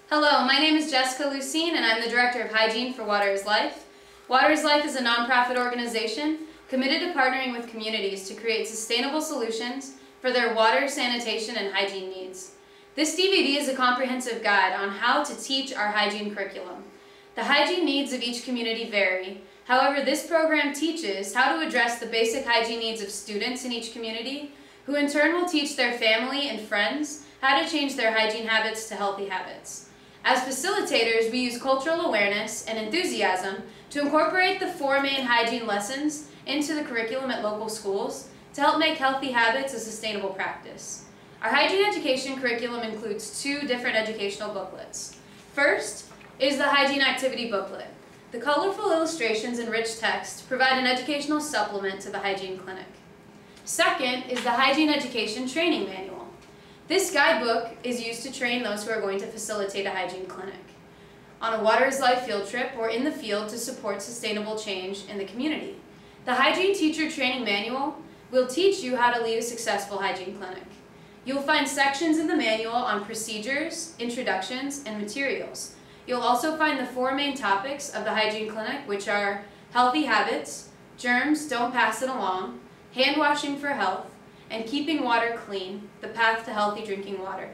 Hello, my name is Jessica Lucine and I'm the Director of Hygiene for Water is Life. Water is Life is a nonprofit organization committed to partnering with communities to create sustainable solutions for their water, sanitation, and hygiene needs. This DVD is a comprehensive guide on how to teach our hygiene curriculum. The hygiene needs of each community vary. However, this program teaches how to address the basic hygiene needs of students in each community, who in turn will teach their family and friends how to change their hygiene habits to healthy habits. As facilitators, we use cultural awareness and enthusiasm to incorporate the 4 main hygiene lessons into the curriculum at local schools to help make healthy habits a sustainable practice. Our hygiene education curriculum includes 2 different educational booklets. First is the hygiene activity booklet. The colorful illustrations and rich text provide an educational supplement to the Hygiene Clinic. Second is the Hygiene Education Training Manual. This guidebook is used to train those who are going to facilitate a hygiene clinic, on a Water is Life field trip, or in the field to support sustainable change in the community. The Hygiene Teacher Training Manual will teach you how to lead a successful hygiene clinic. You'll find sections in the manual on procedures, introductions, and materials. You'll also find the 4 main topics of the hygiene clinic, which are healthy habits, germs, don't pass it along, hand washing for health, and keeping water clean, the path to healthy drinking water.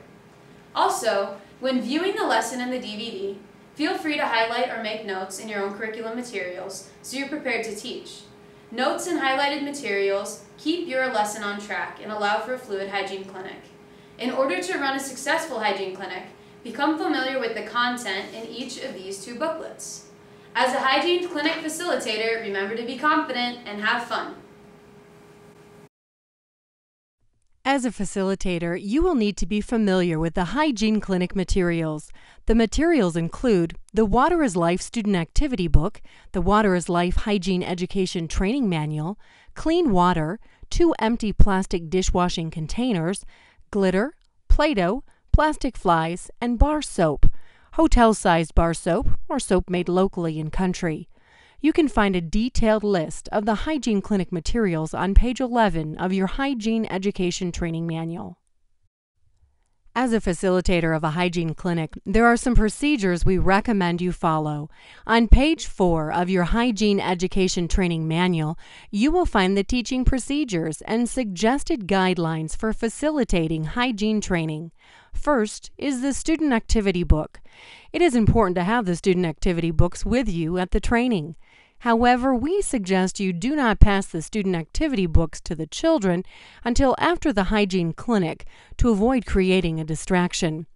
Also, when viewing the lesson in the DVD, feel free to highlight or make notes in your own curriculum materials so you're prepared to teach. Notes and highlighted materials keep your lesson on track and allow for a fluid hygiene clinic. In order to run a successful hygiene clinic, become familiar with the content in each of these 2 booklets. As a hygiene clinic facilitator, remember to be confident and have fun. As a facilitator, you will need to be familiar with the Hygiene Clinic materials. The materials include the Water is Life Student Activity Book, the Water is Life Hygiene Education Training Manual, clean water, 2 empty plastic dishwashing containers, glitter, Playdough, plastic flies, and bar soap, hotel-sized bar soap, or soap made locally in country. You can find a detailed list of the Hygiene Clinic materials on page 11 of your Hygiene Education Training Manual. As a facilitator of a hygiene clinic, there are some procedures we recommend you follow. On page 4 of your Hygiene Education Training Manual, you will find the teaching procedures and suggested guidelines for facilitating hygiene training. First is the Student Activity Book. It is important to have the student activity books with you at the training. However, we suggest you do not pass the student activity books to the children until after the hygiene clinic to avoid creating a distraction.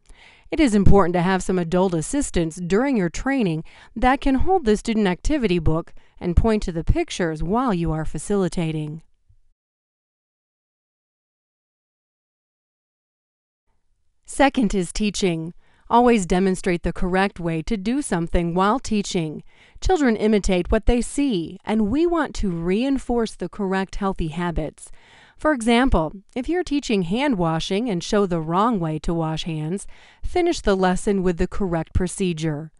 It is important to have some adult assistants during your training that can hold the student activity book and point to the pictures while you are facilitating. Second is teaching. Always demonstrate the correct way to do something while teaching. Children imitate what they see, and we want to reinforce the correct healthy habits. For example, if you're teaching hand washing and show the wrong way to wash hands, finish the lesson with the correct procedure.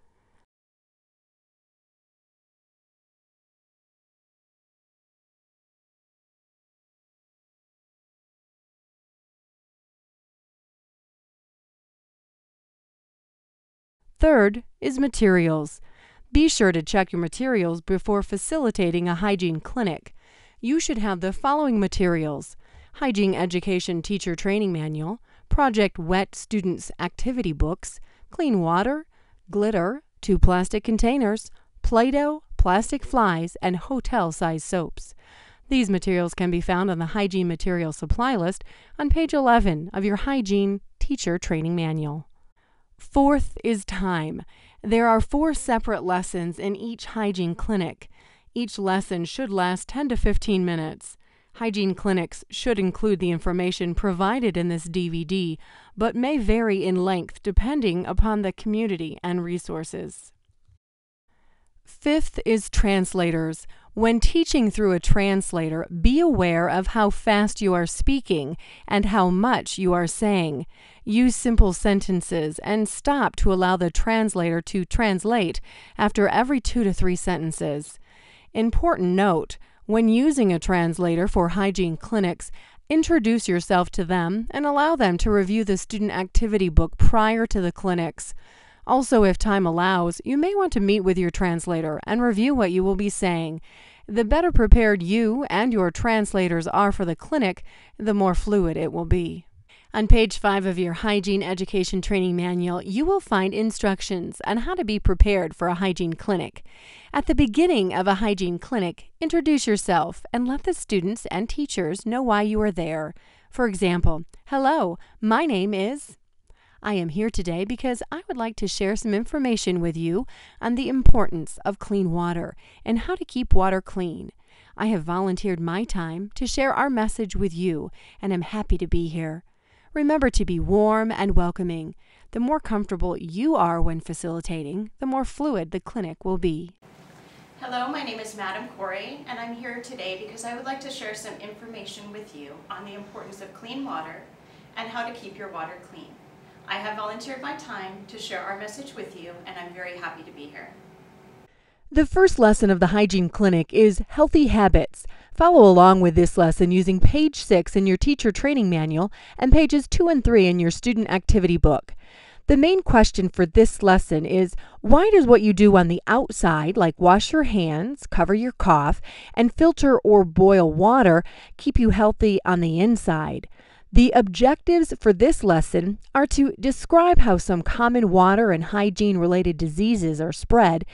Third is materials. Be sure to check your materials before facilitating a hygiene clinic. You should have the following materials: Hygiene Education Teacher Training Manual, Project Wet Students Activity Books, clean water, glitter, 2 plastic containers, Play-Doh, plastic flies, and hotel-sized soaps. These materials can be found on the Hygiene Material Supply list on page 11 of your Hygiene Teacher Training Manual. Fourth is time. There are 4 separate lessons in each hygiene clinic. Each lesson should last 10 to 15 minutes. Hygiene clinics should include the information provided in this DVD, but may vary in length depending upon the community and resources. Fifth is translators. When teaching through a translator, be aware of how fast you are speaking and how much you are saying. Use simple sentences and stop to allow the translator to translate after every 2 to 3 sentences. Important note: when using a translator for hygiene clinics, introduce yourself to them and allow them to review the student activity book prior to the clinics. Also, if time allows, you may want to meet with your translator and review what you will be saying. The better prepared you and your translators are for the clinic, the more fluid it will be. On page 5 of your Hygiene Education Training Manual, you will find instructions on how to be prepared for a hygiene clinic. At the beginning of a hygiene clinic, introduce yourself and let the students and teachers know why you are there. For example, hello, my name is... I am here today because I would like to share some information with you on the importance of clean water and how to keep water clean. I have volunteered my time to share our message with you, and I'm happy to be here. Remember to be warm and welcoming. The more comfortable you are when facilitating, the more fluid the clinic will be. Hello, my name is Madam Corey, and I'm here today because I would like to share some information with you on the importance of clean water and how to keep your water clean. I have volunteered my time to share our message with you, and I'm very happy to be here. The first lesson of the Hygiene Clinic is Healthy Habits. Follow along with this lesson using page 6 in your teacher training manual and pages 2 and 3 in your student activity book. The main question for this lesson is, why does what you do on the outside, like wash your hands, cover your cough, and filter or boil water, keep you healthy on the inside? The objectives for this lesson are to describe how some common water and hygiene-related diseases are spread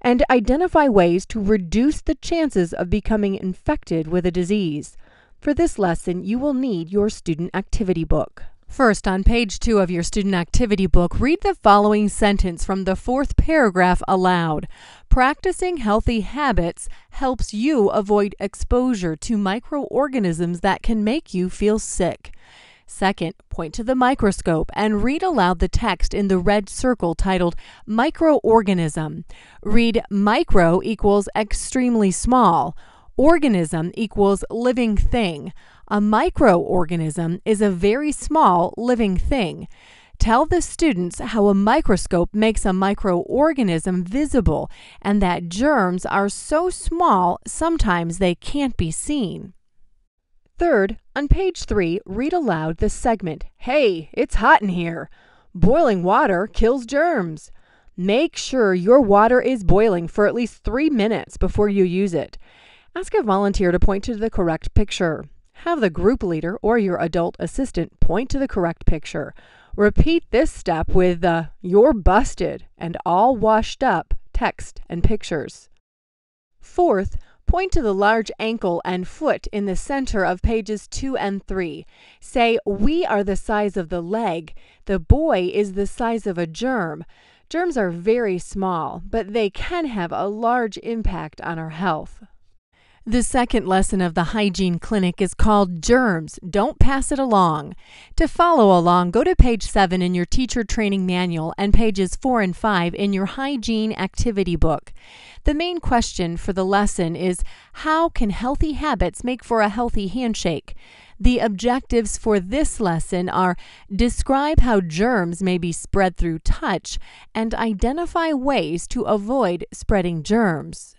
and identify ways to reduce the chances of becoming infected with a disease. For this lesson, you will need your student activity book. First, on page 2 of your student activity book, read the following sentence from the 4th paragraph aloud. Practicing healthy habits helps you avoid exposure to microorganisms that can make you feel sick. Second, point to the microscope and read aloud the text in the red circle titled Microorganism. Read micro equals extremely small. Organism equals living thing. A microorganism is a very small living thing. Tell the students how a microscope makes a microorganism visible and that germs are so small sometimes they can't be seen. Third, on page 3, read aloud the segment, Hey, it's hot in here. Boiling water kills germs. Make sure your water is boiling for at least 3 minutes before you use it. Ask a volunteer to point to the correct picture. Have the group leader or your adult assistant point to the correct picture. Repeat this step with the "You're busted" and "all washed up" text and pictures. Fourth, point to the large ankle and foot in the center of pages 2 and 3. Say, "We are the size of the leg. The boy is the size of a germ." Germs are very small, but they can have a large impact on our health. The second lesson of the Hygiene Clinic is called Germs. Don't pass it along. To follow along, go to page 7 in your teacher training manual and pages 4 and 5 in your hygiene activity book. The main question for the lesson is, how can healthy habits make for a healthy handshake? The objectives for this lesson are describe how germs may be spread through touch and identify ways to avoid spreading germs.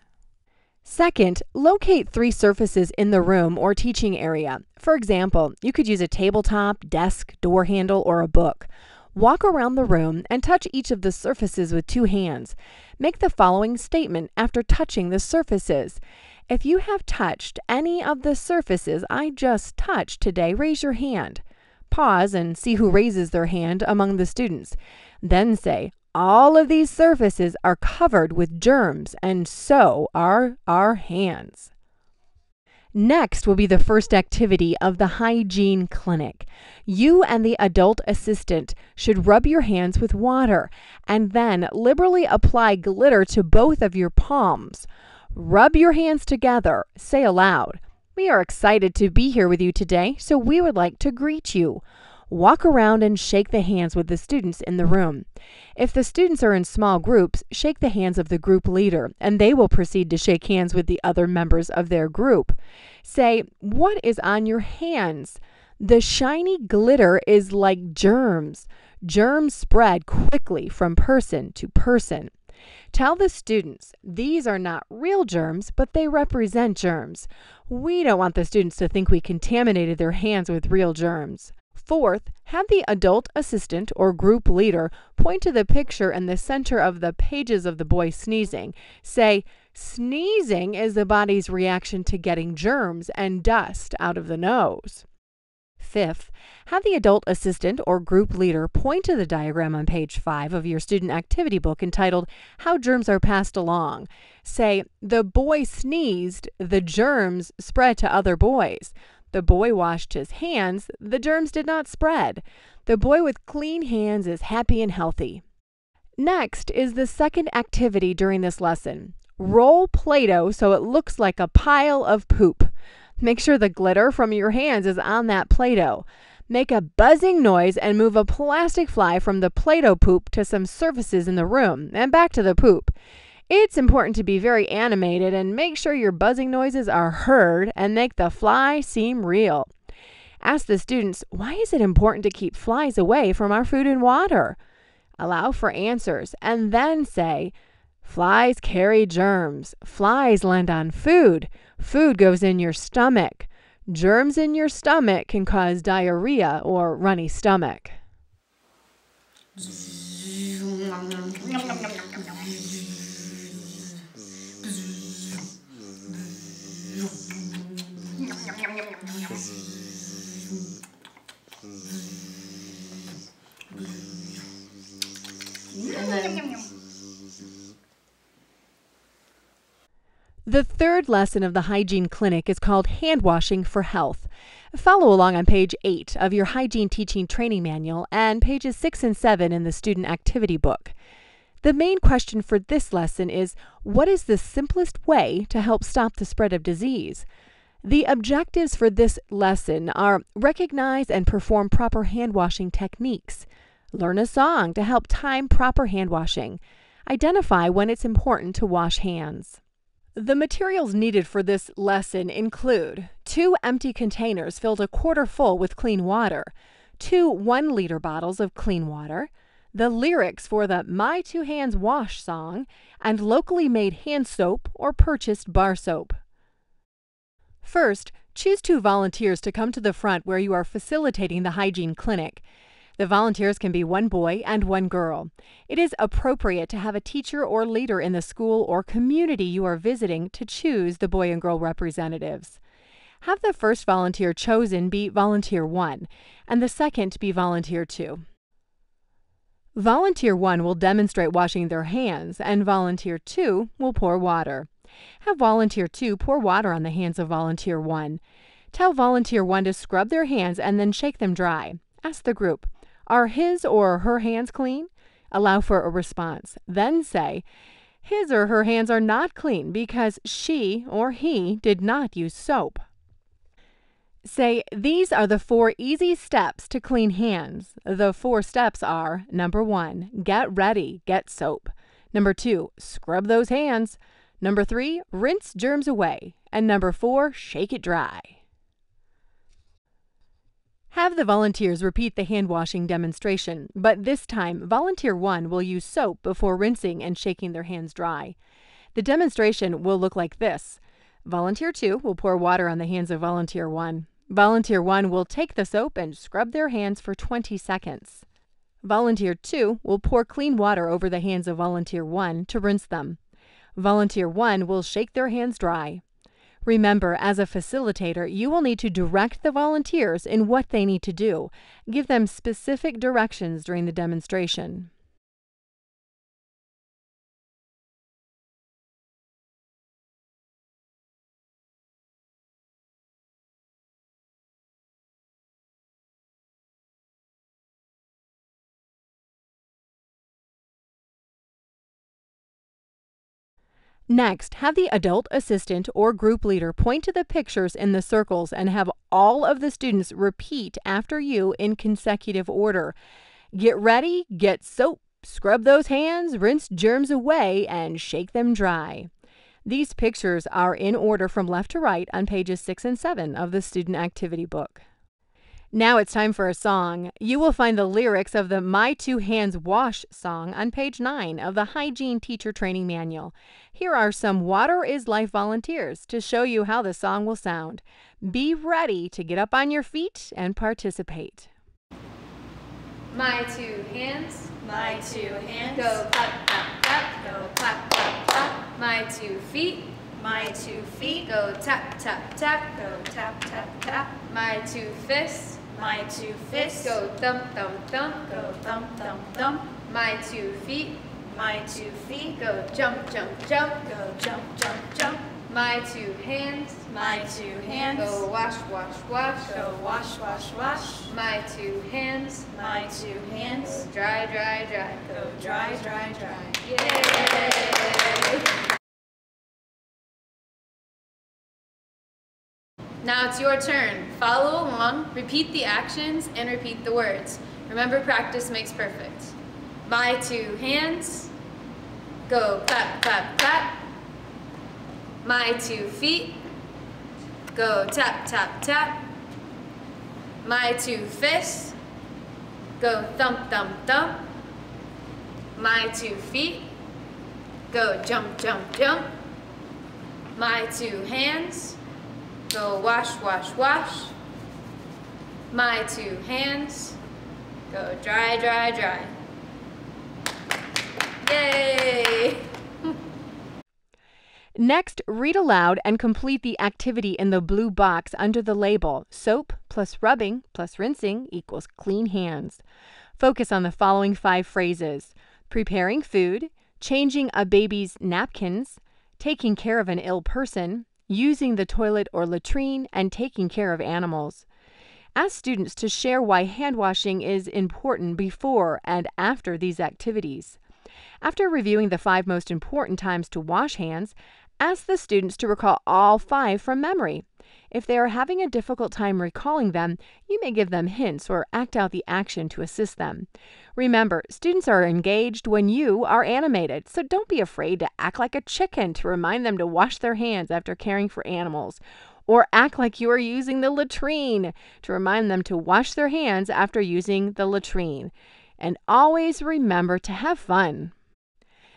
Second, locate 3 surfaces in the room or teaching area. For example, you could use a tabletop, desk, door handle, or a book. Walk around the room and touch each of the surfaces with 2 hands. Make the following statement after touching the surfaces. If you have touched any of the surfaces I just touched today, raise your hand. Pause and see who raises their hand among the students. Then say, all of these surfaces are covered with germs, and so are our hands. Next will be the first activity of the Hygiene Clinic. You and the adult assistant should rub your hands with water and then liberally apply glitter to both of your palms. Rub your hands together. Say aloud, "We are excited to be here with you today, so we would like to greet you." Walk around and shake the hands with the students in the room. If the students are in small groups, shake the hands of the group leader, and they will proceed to shake hands with the other members of their group. Say, "What is on your hands?" The shiny glitter is like germs. Germs spread quickly from person to person. Tell the students, these are not real germs, but they represent germs. We don't want the students to think we contaminated their hands with real germs. Fourth, have the adult assistant or group leader point to the picture in the center of the pages of the boy sneezing. Say, sneezing is the body's reaction to getting germs and dust out of the nose. Fifth, have the adult assistant or group leader point to the diagram on page 5 of your student activity book entitled, How Germs Are Passed Along. Say, the boy sneezed, the germs spread to other boys. The boy washed his hands, the germs did not spread. The boy with clean hands is happy and healthy. Next is the second activity during this lesson. Roll Play-Doh so it looks like a pile of poop. Make sure the glitter from your hands is on that Play-Doh. Make a buzzing noise and move a plastic fly from the Play-Doh poop to some surfaces in the room and back to the poop. It's important to be very animated and make sure your buzzing noises are heard and make the fly seem real. Ask the students, why is it important to keep flies away from our food and water? Allow for answers and then say, flies carry germs. Flies land on food. Food goes in your stomach. Germs in your stomach can cause diarrhea or runny stomach. The third lesson of the Hygiene Clinic is called Hand Washing for Health. Follow along on page 8 of your Hygiene Teaching Training Manual and pages 6 and 7 in the Student Activity Book. The main question for this lesson is, what is the simplest way to help stop the spread of disease? The objectives for this lesson are recognize and perform proper hand washing techniques, learn a song to help time proper hand washing, identify when it's important to wash hands. The materials needed for this lesson include 2 empty containers filled a quarter full with clean water, 2 1-liter bottles of clean water, the lyrics for the My Two Hands Wash song, and locally made hand soap or purchased bar soap. First, choose 2 volunteers to come to the front where you are facilitating the hygiene clinic. The volunteers can be 1 boy and 1 girl. It is appropriate to have a teacher or leader in the school or community you are visiting to choose the boy and girl representatives. Have the first volunteer chosen be volunteer 1 and the second be volunteer 2. Volunteer 1 will demonstrate washing their hands and volunteer 2 will pour water. Have volunteer 2 pour water on the hands of volunteer 1. Tell volunteer 1 to scrub their hands and then shake them dry. Ask the group, are his or her hands clean? Allow for a response. Then say, his or her hands are not clean because she or he did not use soap. Say, these are the 4 easy steps to clean hands. The 4 steps are, number 1, get ready, get soap. Number 2, scrub those hands. Number 3, rinse germs away. And number 4, shake it dry. Have the volunteers repeat the hand washing demonstration, but this time volunteer 1 will use soap before rinsing and shaking their hands dry. The demonstration will look like this. Volunteer 2 will pour water on the hands of volunteer 1. Volunteer 1 will take the soap and scrub their hands for 20 seconds. Volunteer 2 will pour clean water over the hands of volunteer 1 to rinse them. Volunteer 1 will shake their hands dry. Remember, as a facilitator, you will need to direct the volunteers in what they need to do. Give them specific directions during the demonstration. Next, have the adult assistant or group leader point to the pictures in the circles and have all of the students repeat after you in consecutive order. Get ready, get soap, scrub those hands, rinse germs away, and shake them dry. These pictures are in order from left to right on pages 6 and 7 of the student activity book. Now it's time for a song. You will find the lyrics of the My Two Hands Wash song on page 9 of the Hygiene Teacher Training Manual. Here are some Water is Life volunteers to show you how the song will sound. Be ready to get up on your feet and participate. My two hands. My two hands. Go clap, clap, clap. Go clap, clap, clap. My 2 feet. My 2 feet. Go tap, tap, tap. Go tap, tap, tap. My 2 fists. My 2 fists. Go thump, thump, thump. Go thump, thump, thump. My 2 feet. My 2 feet. Go jump, jump, jump. Go jump, jump, jump. My 2 hands. My 2 hands. Go wash, wash, wash. Go wash, wash, wash. My 2 hands. My 2 hands. Go dry, dry, dry. Go dry, dry, dry. Yay! Now it's your turn. Follow along, repeat the actions, and repeat the words. Remember, practice makes perfect. My 2 hands. Go clap, clap, clap. My 2 feet. Go tap, tap, tap. My 2 fists. Go thump, thump, thump. My 2 feet. Go jump, jump, jump. My 2 hands. Go wash, wash, wash. My 2 hands. Go dry, dry, dry. Yay! Next, read aloud and complete the activity in the blue box under the label soap plus rubbing plus rinsing equals clean hands. Focus on the following 5 phrases: preparing food, changing a baby's napkins, taking care of an ill person, using the toilet or latrine, and taking care of animals. Ask students to share why hand washing is important before and after these activities. After reviewing the 5 most important times to wash hands, ask the students to recall all 5 from memory. If they are having a difficult time recalling them, you may give them hints or act out the action to assist them. Remember, students are engaged when you are animated, so don't be afraid to act like a chicken to remind them to wash their hands after caring for animals, or act like you are using the latrine to remind them to wash their hands after using the latrine. And always remember to have fun.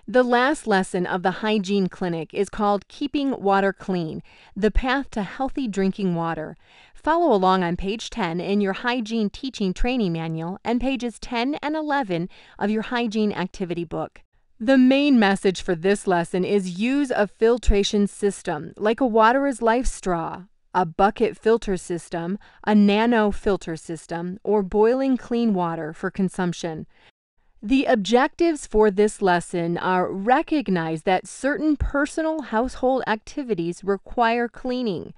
The last lesson of the Hygiene Clinic is called Keeping Water Clean, the Path to Healthy Drinking Water. Follow along on page 10 in your Hygiene Teaching Training Manual and pages 10 and 11 of your Hygiene Activity Book. The main message for this lesson is use a filtration system, like a Water is Life straw, a bucket filter system, a nano filter system, or boiling clean water for consumption. The objectives for this lesson are: recognize that certain personal household activities require cleaning.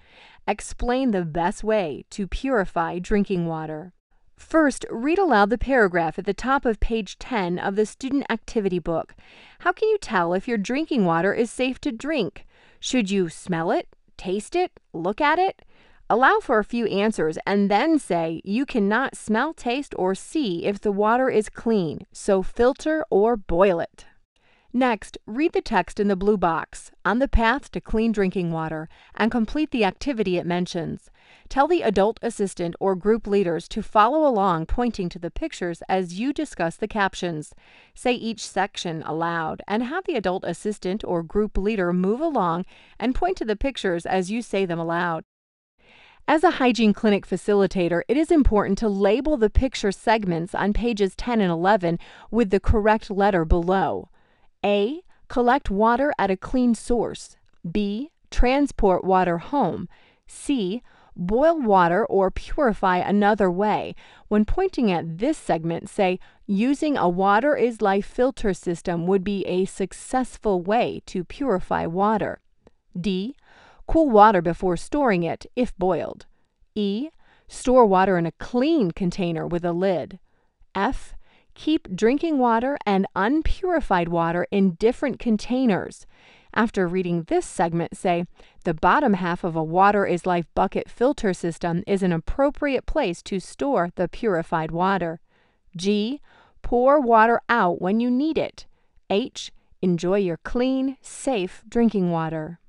Explain the best way to purify drinking water. First, read aloud the paragraph at the top of page 10 of the Student Activity Book. How can you tell if your drinking water is safe to drink? Should you smell it, taste it, look at it? Allow for a few answers and then say you cannot smell, taste, or see if the water is clean, so filter or boil it. Next, read the text in the blue box, On the Path to Clean Drinking Water, and complete the activity it mentions. Tell the adult assistant or group leaders to follow along, pointing to the pictures as you discuss the captions. Say each section aloud and have the adult assistant or group leader move along and point to the pictures as you say them aloud. As a Hygiene Clinic facilitator, it is important to label the picture segments on pages 10 and 11 with the correct letter below. A. Collect water at a clean source. B. Transport water home. C. Boil water or purify another way. When pointing at this segment, say, using a Water is Life filter system would be a successful way to purify water. D. Cool water before storing it, if boiled. E. Store water in a clean container with a lid. F. Keep drinking water and unpurified water in different containers. After reading this segment, say, the bottom half of a Water is Life bucket filter system is an appropriate place to store the purified water. G. Pour water out when you need it. H. Enjoy your clean, safe drinking water.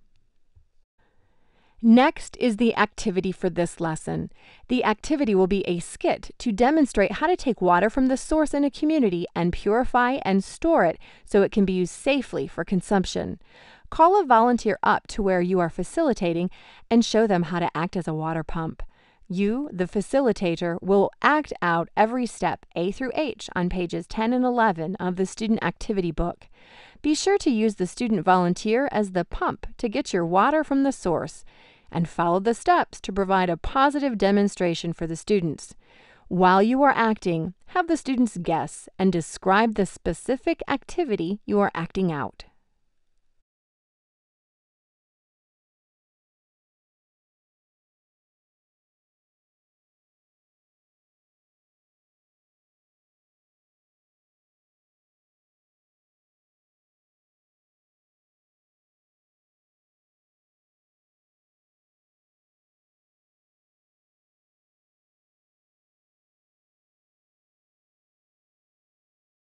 Next is the activity for this lesson. The activity will be a skit to demonstrate how to take water from the source in a community and purify and store it so it can be used safely for consumption. Call a volunteer up to where you are facilitating and show them how to act as a water pump. You, the facilitator, will act out every step A through H on pages 10 and 11 of the student activity book. Be sure to use the student volunteer as the pump to get your water from the source, and follow the steps to provide a positive demonstration for the students. While you are acting, have the students guess and describe the specific activity you are acting out.